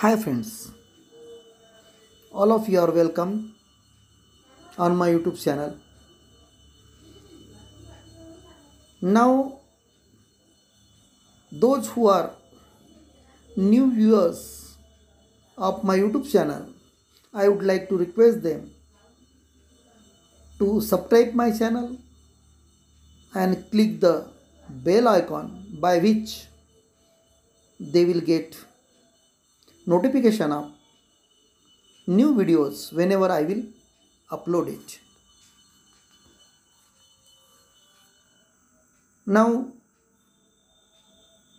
Hi friends, all of you are welcome on my YouTube channel. Now, those who are new viewers of my YouTube channel, I would like to request them to subscribe my channel and click the bell icon by which they will get notification of new videos whenever I will upload it. Now,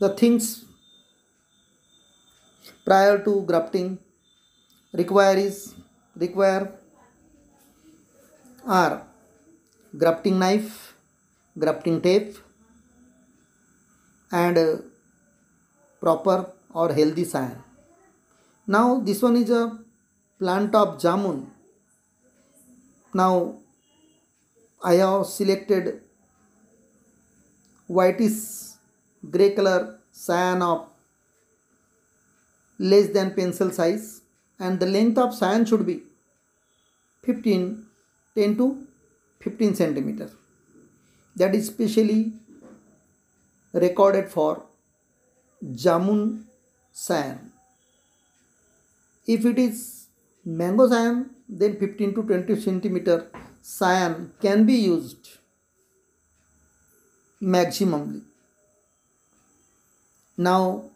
the things prior to grafting require are grafting knife, grafting tape, and proper or healthy sand. Now this one is a plant of jamun. Now I have selected whitish grey color cyan of less than pencil size, and the length of cyan should be 10 to 15 centimeter. That is specially recorded for jamun cyan. If it is mango cyan, then 15 to 20 centimeter cyan can be used maximally. Now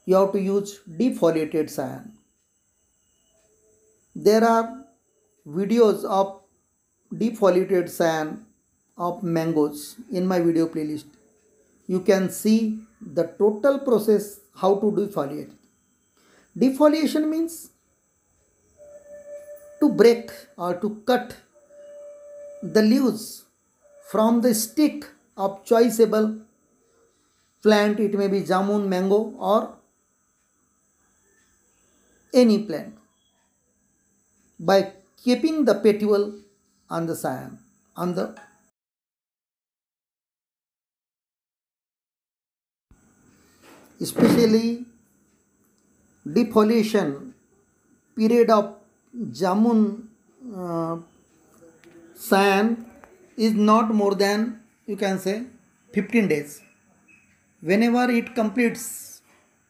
you have to use defoliated cyan. There are videos of defoliated cyan of mangoes in my video playlist. You can see the total process how to defoliate. Defoliation means to break or to cut the leaves from the stick of choiceable plant. It may be jamun, mango, or any plant by keeping the petiole on the cyan on the especially defoliation period of jamun uh, cyan is not more than, you can say, 15 days. Whenever it completes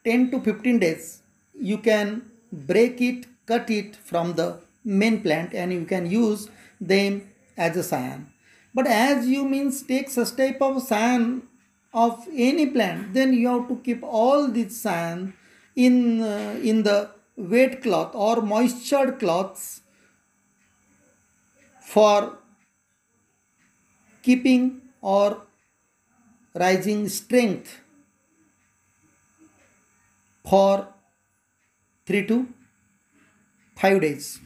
10 to 15 days, you can break it, cut it from the main plant, and you can use them as a cyan. But as you means take such type of cyan of any plant, then you have to keep all this cyan in the wet cloth or moistured cloths for keeping or rising strength for 3 to 5 days.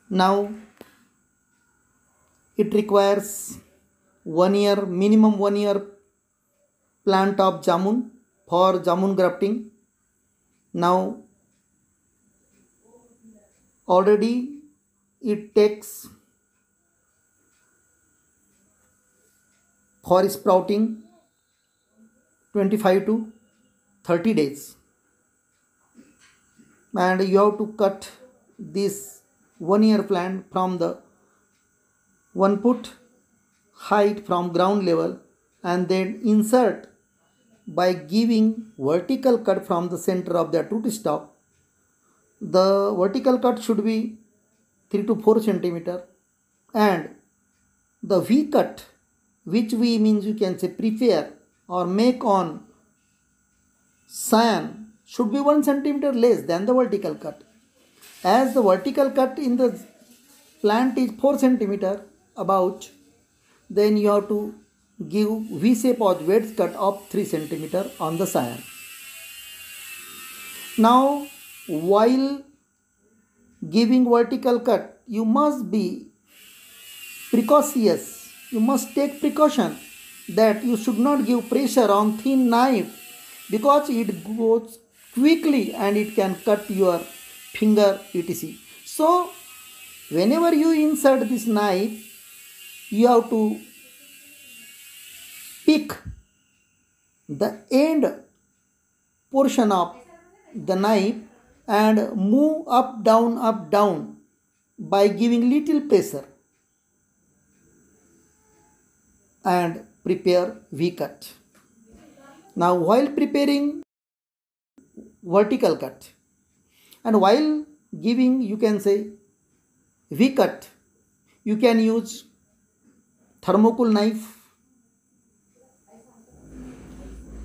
Now it requires 1 year, minimum 1 year plant of jamun for jamun grafting. Now already it takes for sprouting 25 to 30 days, and you have to cut this 1 year plant from the 1 foot height from ground level, and then insert by giving vertical cut from the center of the root stock. The vertical cut should be 3 to 4 centimeter, and the V cut, which we means you can say prepare or make on cyan, should be 1 centimeter less than the vertical cut. As the vertical cut in the plant is 4 centimeter about, then you have to give V shape or wedge cut of 3 centimeter on the cyan. Now while giving vertical cut, you must be precautious. You must take precaution that you should not give pressure on thin knife, because it goes quickly and it can cut your finger etc. So whenever you insert this knife, you have to pick the end portion of the knife and move up down by giving little pressure and prepare V cut. Now while preparing vertical cut and while giving, you can say, V cut, you can use thermocol knife,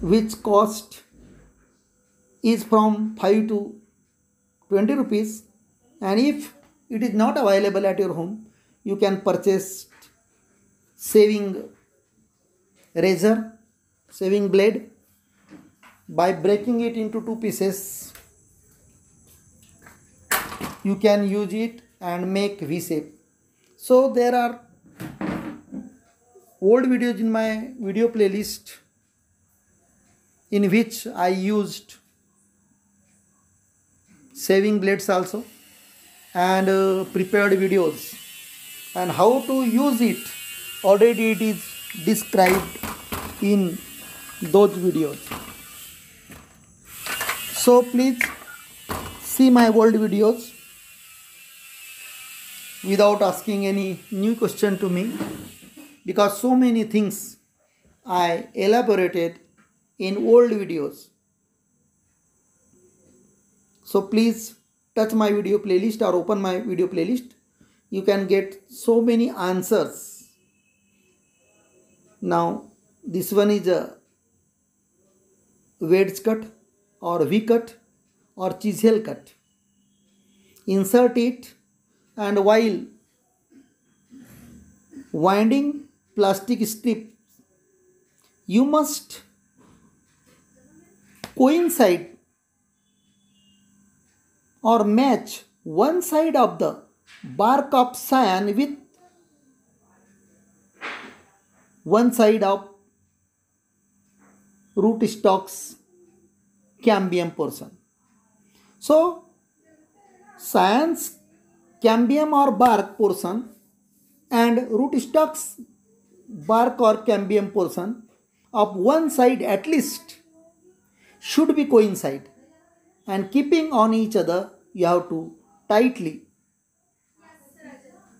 which cost is from 5 to 20 rupees, and if it is not available at your home, you can purchase shaving razor, shaving blade. By breaking it into two pieces, you can use it and make V shape. So there are old videos in my video playlist in which I used shaving blades also, and prepared videos, and how to use it already it is described in those videos. So please see my old videos without asking any new question to me, because so many things I elaborated in old videos. So please touch my video playlist or open my video playlist. You can get so many answers. Now this one is a wedge cut or V cut or chisel cut. Insert it, and while winding plastic strip, you must coincide or match one side of the bark of cyan with one side of root stocks cambium portion. So cyan's cambium or bark portion and root stocks bark or cambium portion of one side at least should be coincide, and keeping on each other, you have to tightly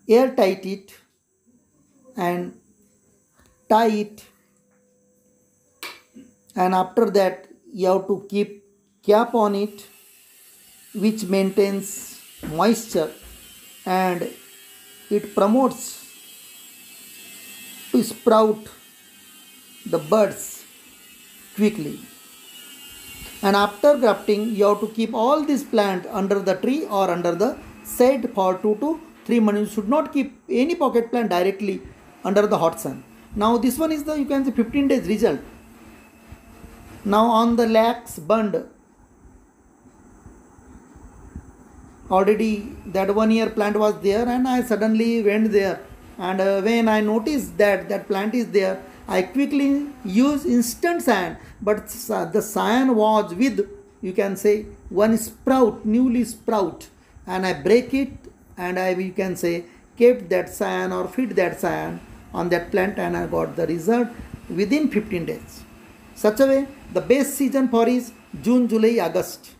airtight it and tie it, and after that you have to keep cap on it, which maintains moisture and it promotes to sprout the buds quickly. And after grafting, you have to keep all this plant under the tree or under the shade for 2 to 3 months. You should not keep any pocket plant directly under the hot sun. Now this one is the, you can say, 15 days result. Now on the lax bund, already that 1 year plant was there, and I suddenly went there, and when I noticed that that plant is there, I quickly used instant cyan, but the cyan was with, you can say, one sprout, newly sprout, and I break it, and I, you can say, kept that cyan or feed that cyan on that plant, and I got the result within 15 days. Such a way, the best season for is June, July, August.